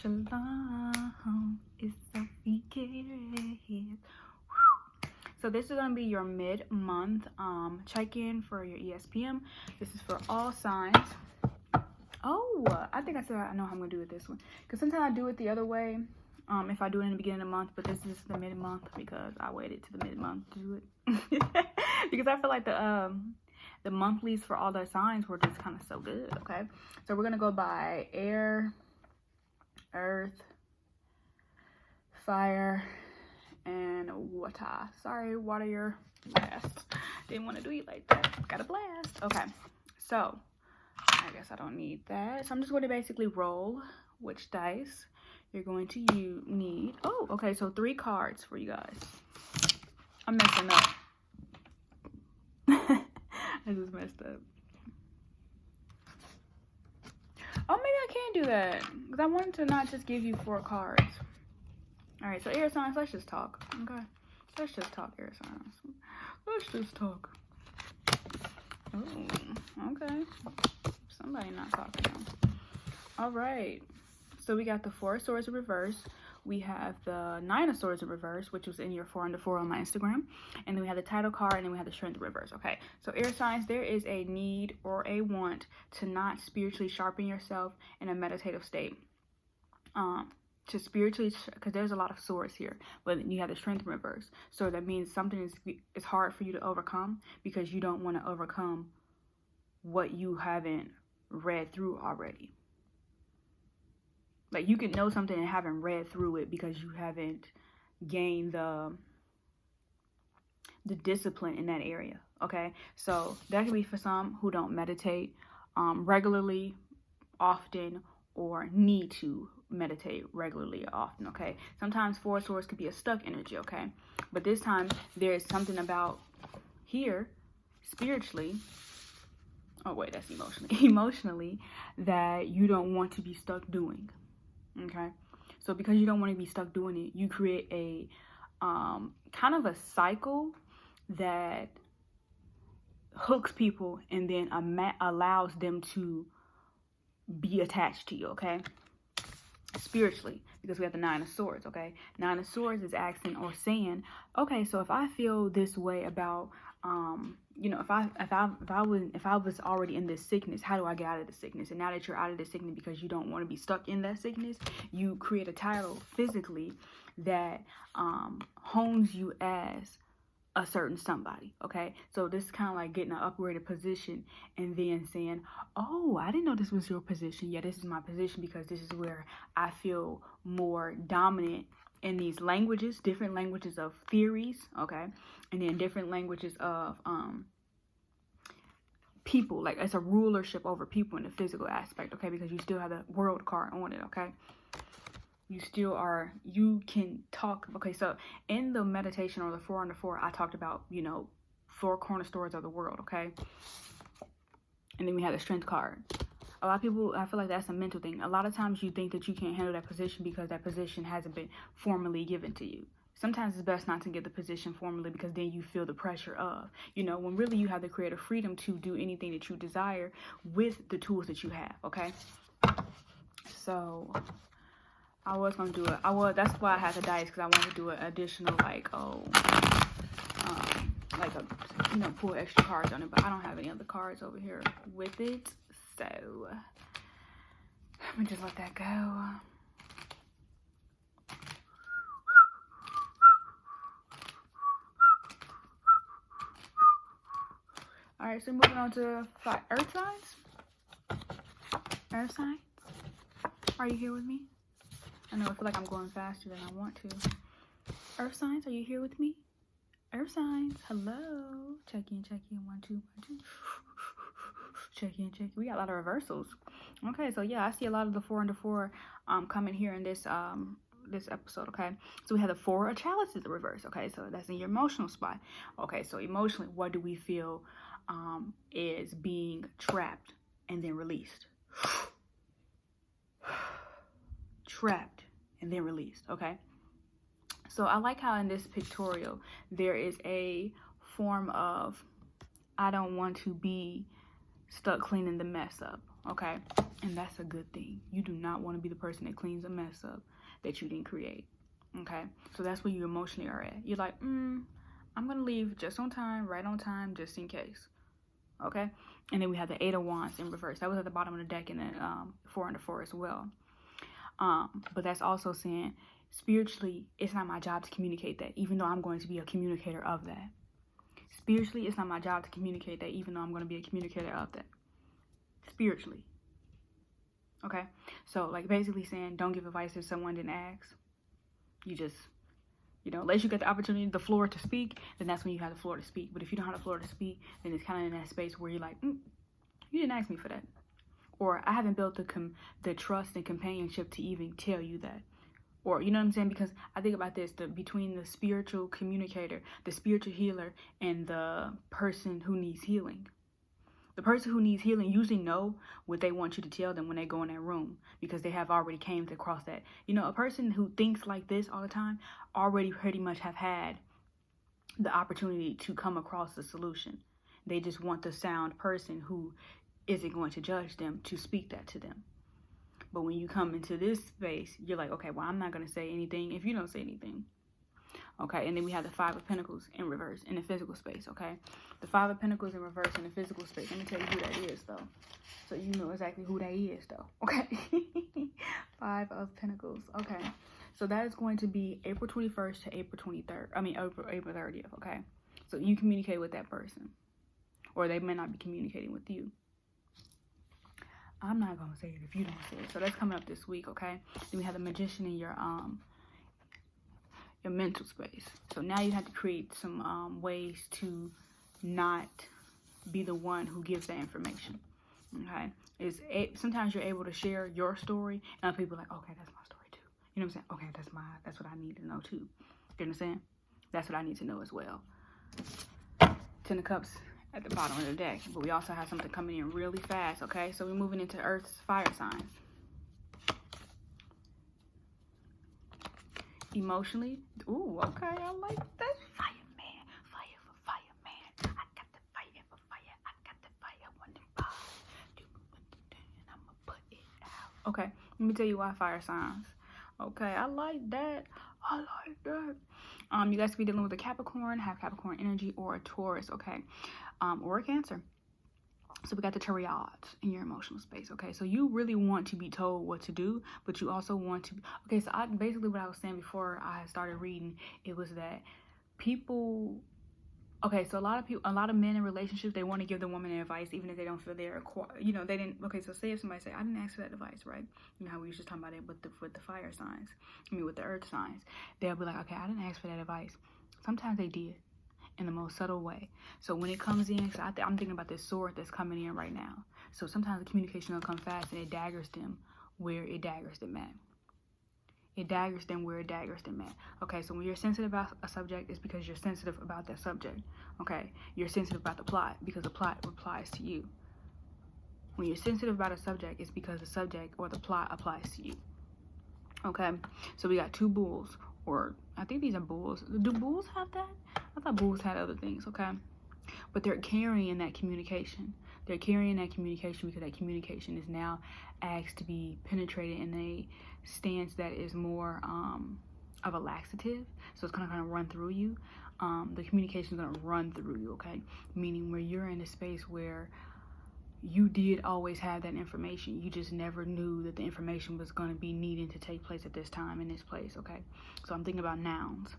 Shalom. It's Selfie Carats. So this is going to be your mid-month check-in for your ESPM. This is for all signs. Oh, I think I said I know how I'm going to do it this one. Because sometimes I do it the other way if I do it in the beginning of the month. But this is the mid-month because I waited to the mid-month to do it. Because I feel like the monthlies for all the signs were just kind of so good, okay? So we're going to go by air, earth, fire, and water. Sorry, water your blast. Didn't want to do it like that. Got a blast. Okay, so I guess I don't need that. So I'm just going to basically roll which dice you're going to need. Oh, okay, so 3 cards for you guys. I'm messing up. I just messed up. Oh, maybe I can do that because I wanted to not just give you 4 cards. All right, so air signs, let's just talk. Okay, let's just talk, air signs. Let's just talk. Oh, okay. Somebody not talking now. All right, so we got the 4 of Swords in reverse. We have the 9 of Swords in reverse, which was in your 4 under 4 on my Instagram. And then we have the title card, and then we have the Strength in reverse. Okay, so air signs, there is a need or a want to not spiritually sharpen yourself in a meditative state. To spiritually, because there's a lot of swords here, but you have the Strength in reverse. So that means something is hard for you to overcome because you don't want to overcome what you haven't read through already. Like, you can know something and haven't read through it because you haven't gained the discipline in that area, okay? So that could be for some who don't meditate regularly, often, or need to meditate regularly or often, okay? Sometimes 4 of Swords could be a stuck energy, okay? But this time, there's something about here, spiritually, oh wait, that's emotionally, that you don't want to be stuck doing. Okay, so because you don't want to be stuck doing it, you create a kind of a cycle that hooks people and then allows them to be attached to you, okay? Spiritually, because we have the 9 of Swords, okay? 9 of Swords is asking or saying, okay, so if I feel this way about you know, if I was already in this sickness, how do I get out of the sickness? And now that you're out of the sickness because you don't want to be stuck in that sickness, you create a title physically that hones you as a certain somebody, okay? So this is kind of like getting an upgraded position and then saying, oh, I didn't know this was your position. Yeah, this is my position because this is where I feel more dominant in these languages, different languages of theories, okay? And then different languages of people, like it's a rulership over people in the physical aspect, okay? Because you still have the world card on it, okay? You can talk, okay? So in the meditation or the 4 under 4, I talked about, you know, 4 cornerstones of the world, okay? And then we have the Strength card. A lot of people, I feel like that's a mental thing. A lot of times you think that you can't handle that position because that position hasn't been formally given to you. Sometimes it's best not to get the position formally because then you feel the pressure of, you know, when really you have the creative freedom to do anything that you desire with the tools that you have, okay? So I was going to do it. That's why I had the dice, because I wanted to do an additional, like, you know, pull extra cards on it, but I don't have any other cards over here with it. So let me just let that go. All right, so moving on to earth signs. Earth signs, are you here with me? I know I feel like I'm going faster than I want to. Earth signs, are you here with me? Earth signs, hello. Check in, 1, 2, 1, 2. Check in. We got a lot of reversals. Okay, so yeah, I see a lot of the 4 under 4 coming here in this this episode, okay? So we have the 4 of Chalices in reverse, okay? So that's in your emotional spot. Okay, so emotionally, what do we feel is being trapped and then released? Trapped and then released, okay? So I like how in this pictorial there is a form of I don't want to be stuck cleaning the mess up, okay? And that's a good thing. You do not want to be the person that cleans a mess up that you didn't create. Okay? So that's where you emotionally are at. You're like, I'm going to leave just on time, right on time, just in case. Okay? And then we have the 8 of Wands in reverse. That was at the bottom of the deck, and then 4 and the 4 as well. But that's also saying, spiritually, it's not my job to communicate that, even though I'm going to be a communicator of that. Spiritually, it's not my job to communicate that, even though I'm going to be a communicator of that. Spiritually. Okay? So, like, basically saying, don't give advice if someone didn't ask. You just, unless you get the opportunity, the floor to speak, then that's when you have the floor to speak. But if you don't have the floor to speak, then it's kind of in that space where you're like, you didn't ask me for that. Or I haven't built the trust and companionship to even tell you that. Or, you know what I'm saying? Because I think about this, between the spiritual communicator, the spiritual healer, and the person who needs healing. The person who needs healing usually know what they want you to tell them when they go in that room, because they have already came across that. A person who thinks like this all the time already pretty much have had the opportunity to come across the solution. They just want the sound person who isn't going to judge them to speak that to them. But when you come into this space, you're like, okay, well, I'm not going to say anything if you don't say anything. Okay, and then we have the 5 of Pentacles in reverse in the physical space, okay? The 5 of Pentacles in reverse in the physical space. Let me tell you who that is, though. So you know exactly who that is, though, okay? 5 of Pentacles, okay? So that is going to be April 21st to April 23rd. April 30th, okay? So you communicate with that person. Or they may not be communicating with you. I'm not going to say it if you don't say it. So that's coming up this week, okay? Then we have the Magician in your mental space. So now you have to create some ways to not be the one who gives that information. Okay, sometimes you're able to share your story, and other people are like, okay, that's my story too. You know what I'm saying? Okay, that's what I need to know too. You understand? That's what I need to know as well. 10 of Cups at the bottom of the deck, but we also have something coming in really fast. Okay, so we're moving into Earth's fire signs. Emotionally, ooh, okay, I like that. Fireman, fire for fireman. I got the fire for fire. I got the fire on the fire. And I'ma put it out. Okay, let me tell you why fire signs. Okay, I like that. I like that. You guys could be dealing with a Capricorn, have Capricorn energy, or a Taurus, okay, or a Cancer. So we got the Carats in your emotional space, okay? So you really want to be told what to do, but you also want to... Okay, so basically what I was saying before I started reading, it was that people... Okay, so a lot of men in relationships, they want to give the woman advice, even if they don't feel they're... they didn't... Okay, so say if somebody say, I didn't ask for that advice, right? You know how we were just talking about it with the fire signs. With the earth signs. They'll be like, okay, I didn't ask for that advice. Sometimes they did. In the most subtle way. So when it comes in, so I'm thinking about this sword that's coming in right now. So sometimes the communication will come fast and it daggers them where it daggers them at. It daggers them where it daggers them at. Okay, so when you're sensitive about a subject, it's because you're sensitive about that subject. Okay, you're sensitive about the plot because the plot applies to you. When you're sensitive about a subject, it's because the subject or the plot applies to you. Okay, so we got 2 bulls, or I think these are bulls. Do bulls have that? I thought bulls had other things, okay? But they're carrying that communication. They're carrying that communication because that communication is now asked to be penetrated in a stance that is more of a laxative. So it's going to kind of run through you. The communication is going to run through you, okay? Meaning where you're in a space where you did always have that information. You just never knew that the information was going to be needing to take place at this time in this place, okay? So I'm thinking about nouns.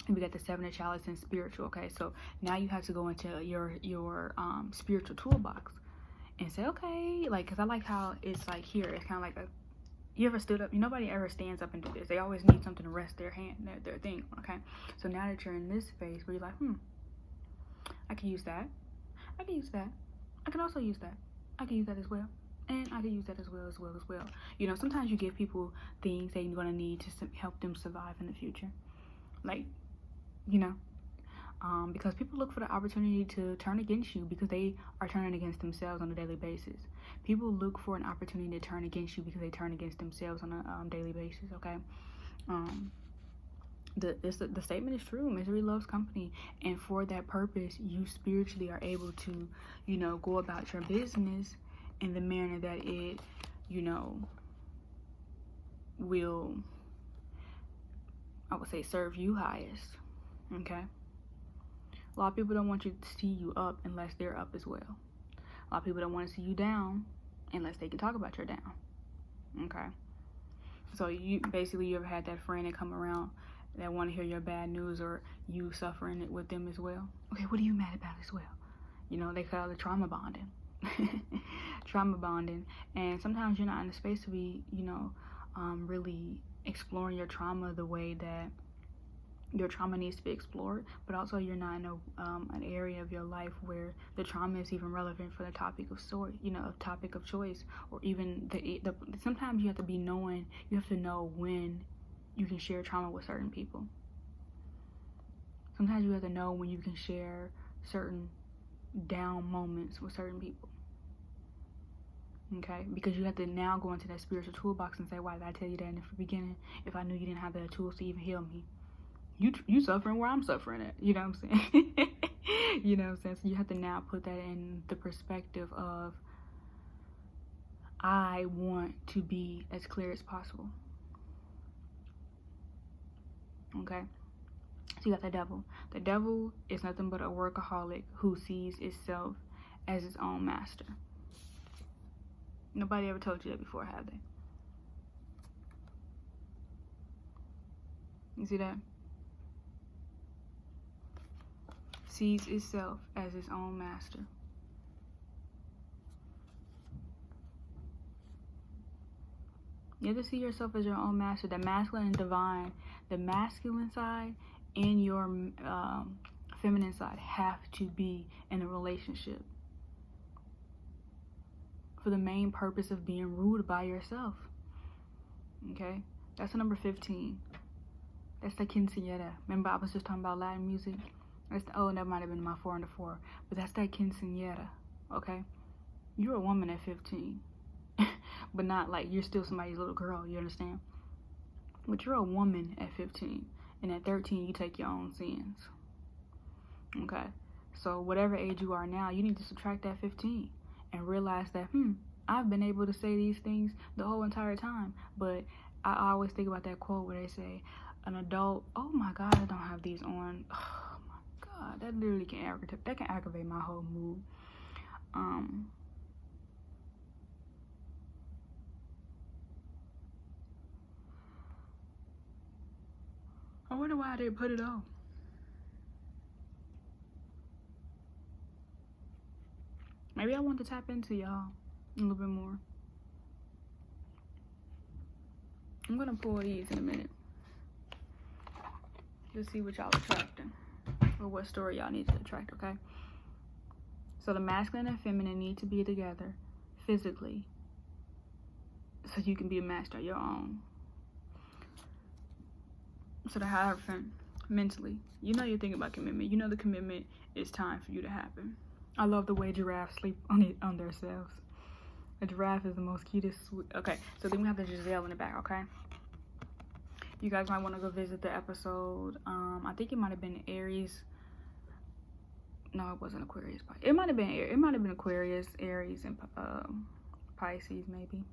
And we got the 7 of Chalice and spiritual, okay? So now you have to go into your spiritual toolbox and say, okay, like, because I like how it's like here. It's kind of like you ever stood up? Nobody ever stands up and do this. They always need something to rest their hand, their thing, okay? So now that you're in this space where you're like, I can use that. I can use that. I can also use that. I can use that as well. And I can use that as well. Sometimes you give people things they're going to need to help them survive in the future. Like, because people look for the opportunity to turn against you because they are turning against themselves on a daily basis. People look for an opportunity to turn against you because they turn against themselves on a daily basis, okay? The statement is true. Misery loves company, and for that purpose you spiritually are able to go about your business in the manner that it will, I would say, serve you highest. Okay? A lot of people don't want you to see you up unless they're up as well. A lot of people don't want to see you down unless they can talk about your down. Okay? So you ever had that friend that come around that want to hear your bad news or you suffering it with them as well? Okay, what are you mad about as well? They call it trauma bonding. Trauma bonding. And sometimes you're not in the space to be, really exploring your trauma the way that your trauma needs to be explored, but also you're not in an area of your life where the trauma is even relevant for the topic of topic of choice, or even sometimes you have to know when you can share trauma with certain people. Sometimes you have to know when you can share certain down moments with certain people. Okay, because you have to now go into that spiritual toolbox and say, why did I tell you that in the beginning if I knew you didn't have the tools to even heal me? You suffering where I'm suffering at. You know what I'm saying? You know what I'm saying? So you have to now put that in the perspective of, I want to be as clear as possible. Okay? So you got the devil. The devil is nothing but a workaholic who sees itself as its own master. Nobody ever told you that before, have they? You see that? Sees itself as its own master. You have to see yourself as your own master. The masculine and divine, the masculine side and your feminine side have to be in a relationship for the main purpose of being ruled by yourself. Okay? That's the number 15. That's the quinceañera. Remember I was just talking about Latin music? That might have been my 4 and the 4. But that's that quinceañera. Okay? You're a woman at 15. But not like you're still somebody's little girl, you understand? But you're a woman at 15. And at 13, you take your own sins. Okay? So whatever age you are now, you need to subtract that 15 and realize that, I've been able to say these things the whole entire time. But I always think about that quote where they say, an adult, oh my God, I don't have these on. Oh my God, that literally can aggravate my whole mood. I wonder why I didn't put it on. Maybe I want to tap into y'all a little bit more. I'm gonna pull these in a minute. Let's see what y'all attracting, or what story y'all need to attract, okay? So the masculine and feminine need to be together physically so you can be a master of your own. So the Hierophant, mentally, you're thinking about commitment. The commitment is time for you to happen. I love the way giraffes sleep on themselves. A giraffe is the most cutest. Okay, so then we have the Giselle in the back, okay? You guys might want to go visit the episode. I think it might have been Aries. No, it wasn't Aquarius. It might have been Aquarius, Aries, and Pisces, maybe.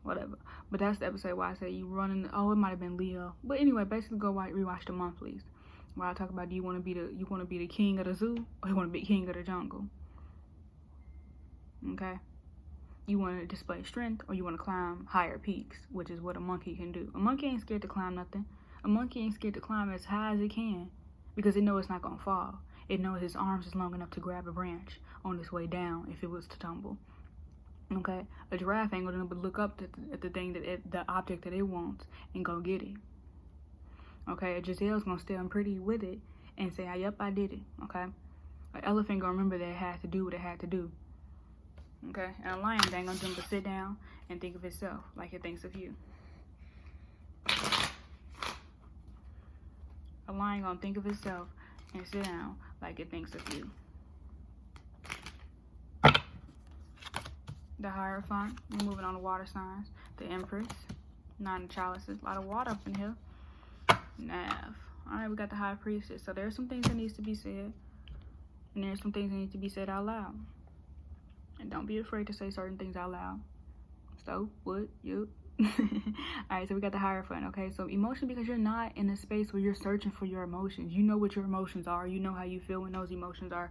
Whatever. But that's the episode where I say you running. Oh, it might have been Leo. But anyway, basically go rewatch the monthlies. Where I talk about, do you want to be the king of the zoo, or you want to be king of the jungle? Okay. You want to display strength, or you want to climb higher peaks, which is what a monkey can do. A monkey ain't scared to climb nothing. A monkey ain't scared to climb as high as it can because it knows it's not going to fall. It knows his arms is long enough to grab a branch on its way down if it was to tumble. Okay? A giraffe ain't going to look up at the thing the object that it wants and go get it. Okay? A Giselle's going to stand pretty with it and say, yep, I did it. Okay? An elephant going to remember that it had to do what it had to do. Okay, and a lion ain't gonna jump to sit down and think of itself like it thinks of you. A lion gonna think of itself and sit down like it thinks of you. The Hierophant, we're moving on to water signs. The Empress, 9 of Chalices, a lot of water up in here. Nav. Alright, we got the High Priestess. So there's some things that needs to be said, and there's some things that need to be said out loud. And don't be afraid to say certain things out loud. So what? Yep. All right, so we got the Hierophant. Okay, so emotion, because you're not in a space where you're searching for your emotions. You know what your emotions are. You know how you feel when those emotions are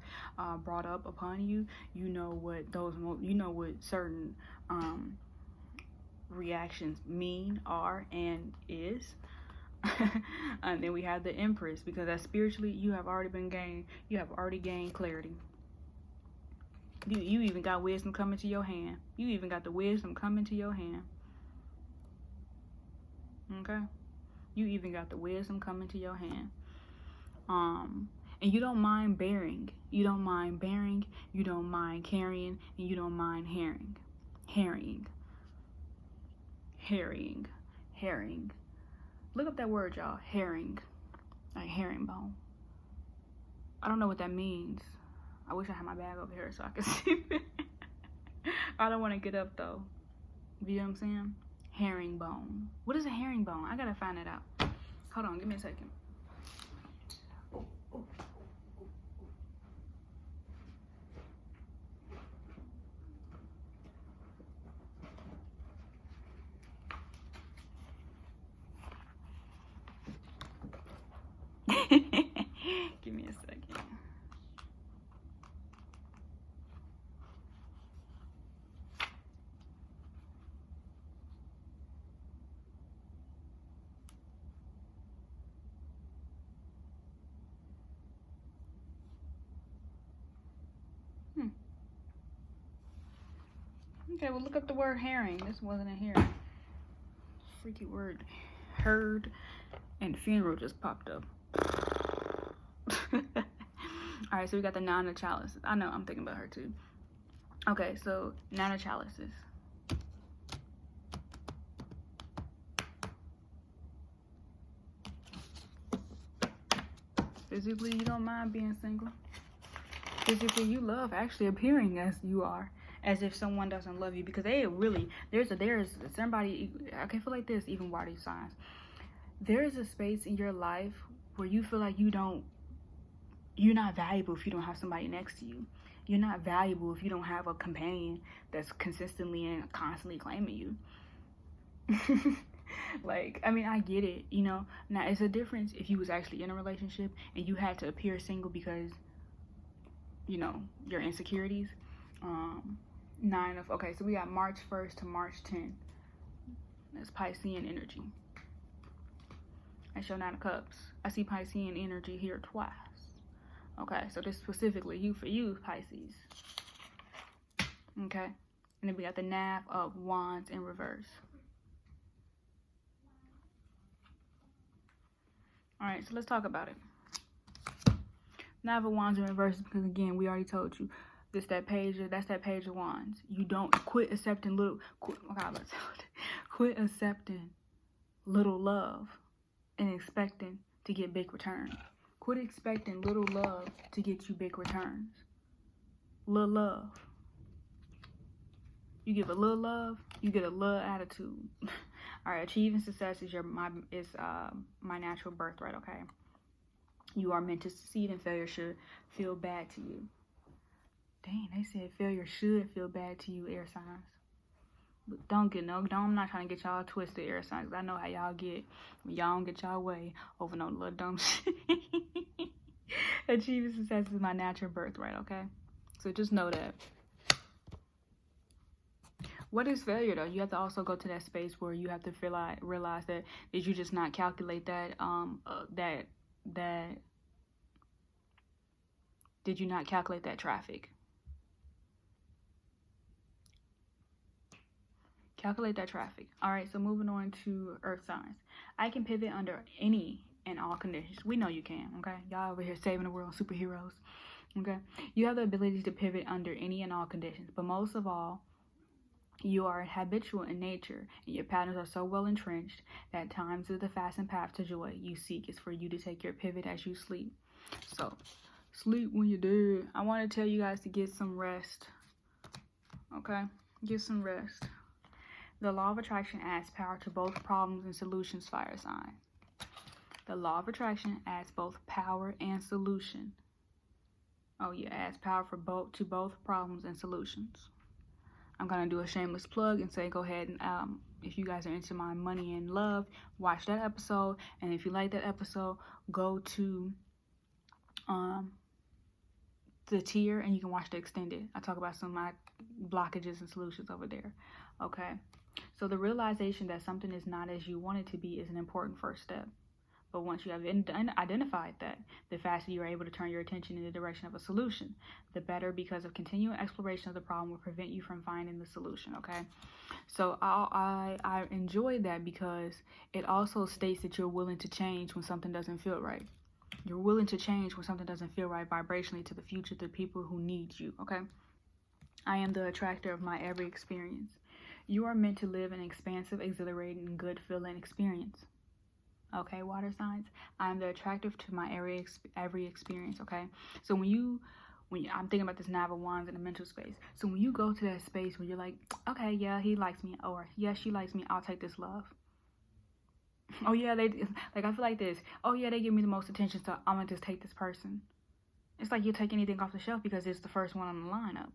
brought up upon you. You know what certain reactions mean, are, and is. And then we have the Empress, because that spiritually you have already gained clarity. You even got wisdom coming to your hand. You even got the wisdom coming to your hand. Okay? You even got the wisdom coming to your hand. And you don't mind bearing. You don't mind bearing. You don't mind carrying. And you don't mind harrying. Look up that word, y'all. Herring. Like herringbone. I don't know what that means. I wish I had my bag over here so I could see it. I don't want to get up though. You know what I'm saying? Herringbone. What is a herringbone? I gotta find it out. Hold on, give me a second. Give me a second. Okay, well, look up the word herring. This wasn't a herring. Freaky word. Herd and funeral just popped up. Alright, so we got the Nine of Chalices. I know, I'm thinking about her too. Okay, so Nine of Chalices. Physically, you don't mind being single. Physically, you love actually appearing as you are, as if someone doesn't love you, because they really, there's somebody, I can feel like this even water signs. There is a space in your life where you feel like you're not valuable if you don't have somebody next to you. You're not valuable if you don't have a companion that's consistently and constantly claiming you. Like, I mean, I get it, you know. Now, it's a difference if you was actually in a relationship and you had to appear single because, you know, your insecurities. Okay, so we got March 1st to March 10th. That's Piscean energy. I show 9 of Cups. I see Piscean energy here twice. Okay, so this specifically for you, Pisces. Okay, and then we got the Knave of Wands in reverse. All right, so let's talk about it. Knave of Wands in reverse, because again, we already told you, that's that page of Wands. You don't quit accepting quit accepting little love and expecting to get big returns. Quit expecting little love to get you big returns. Little love. You give a little love, you get a little attitude. All right, achieving success is my natural birthright. Okay, you are meant to succeed, and failure should feel bad to you. Dang, they said failure should feel bad to you, air signs. But I'm not trying to get y'all twisted, air signs. I know how y'all get when y'all don't get y'all way over no little dumb shit. Achieving success is my natural birthright. Okay, so just know that. What is failure though? You have to also go to that space where you have to realize that did you just not calculate that did you not calculate that traffic? Calculate that traffic. All right, so moving on to earth signs. I can pivot under any and all conditions. We know you can, okay? Y'all over here saving the world, superheroes, okay? You have the ability to pivot under any and all conditions, but most of all, you are habitual in nature, and your patterns are so well entrenched that times of the fast path to joy you seek is for you to take your pivot as you sleep. So, sleep when you're dead. I want to tell you guys to get some rest, okay? Get some rest. The law of attraction adds power to both problems and solutions, fire sign. The law of attraction adds both power and solution. Oh yeah, adds power to both problems and solutions. I'm going to do a shameless plug and say go ahead and if you guys are into my money and love, watch that episode. And if you like that episode, go to the tier and you can watch the extended. I talk about some of my blockages and solutions over there. Okay, so the realization that something is not as you want it to be is an important first step. But once you have identified that, the faster you are able to turn your attention in the direction of a solution, the better, because of continual exploration of the problem will prevent you from finding the solution. Okay, so I enjoyed that because it also states that you're willing to change when something doesn't feel right. You're willing to change when something doesn't feel right vibrationally to the future, to people who need you. Okay, I am the attractor of my every experience. You are meant to live an expansive, exhilarating, good feeling experience. Okay, water signs, I am the attractive to my every experience. Okay, so when I'm thinking about this Nine of Wands in the mental space. So when you go to that space where you're like, okay, yeah, he likes me, or yeah, she likes me, I'll take this love. Oh yeah, I feel like this. Oh yeah, they give me the most attention, so I'm gonna just take this person. It's like you take anything off the shelf because it's the first one on the lineup.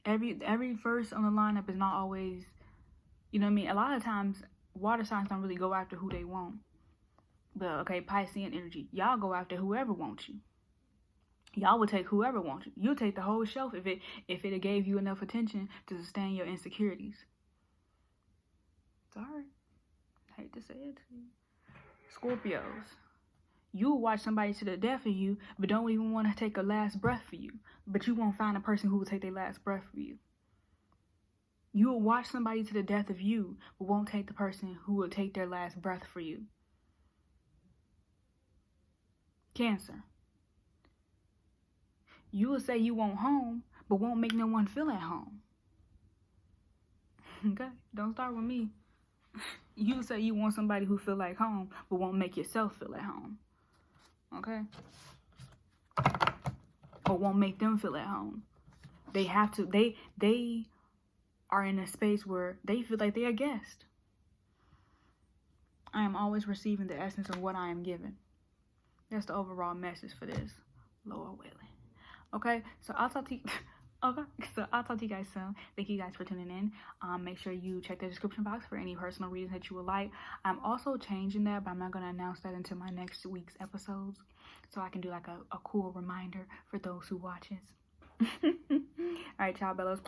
Every first on the lineup is not always, you know what I mean? A lot of times water signs don't really go after who they want. But okay, Piscean energy, y'all go after whoever wants you. Y'all will take whoever wants you. You'll take the whole shelf if it gave you enough attention to sustain your insecurities. Sorry, I hate to say it to you. Scorpios, you will watch somebody to the death of you, but don't even want to take a last breath for you. But you won't find a person who will take their last breath for you. You will watch somebody to the death of you, but won't take the person who will take their last breath for you. Cancer, you will say you want home, but won't make no one feel at home. Okay, don't start with me. You will say you want somebody who feel like home, but won't make yourself feel at home. Okay, or won't make them feel at home. They have to. They are in a space where they feel like they're a guest. I am always receiving the essence of what I am given. That's the overall message for this. Lord willing. Okay, so I'll talk to you. Okay, so I'll talk to you guys soon. Thank you guys for tuning in. Make sure you check the description box for any personal readings that you would like. I'm also changing that, but I'm not going to announce that until my next week's episodes, so I can do like a cool reminder for those who watches. All right, ciao, bellows.